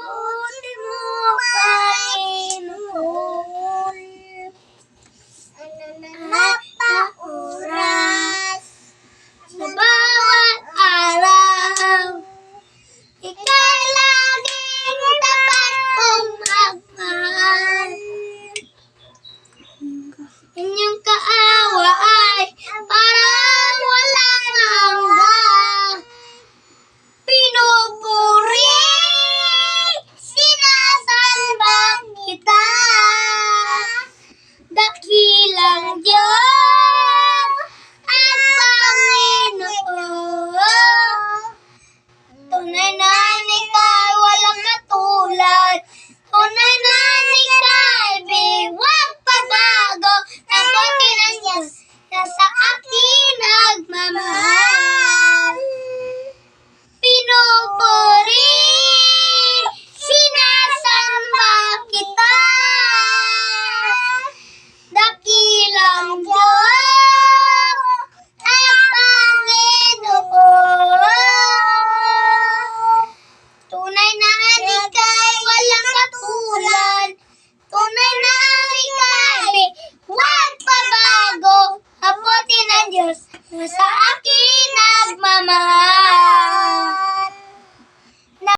Pinabuti mo, Panginoon. Oras sa bawat araw, ika'y laging tapat kong magmahal. Inyong kaawa ay parang walang hanggan. Pinupuri, sinasamba kita. Dakilang Diyos at Panginoon. Tunay na ika'y walang katulad. Tunay na ika'y biwag pabago. Nabuti ng Diyos na sa akin nagmamahal. Pinupuri, sinasamba kita. Dakilang Diyos at Panginoon. Tunay na ika'y walang katulad. Tunay na ika'y huwag pabago.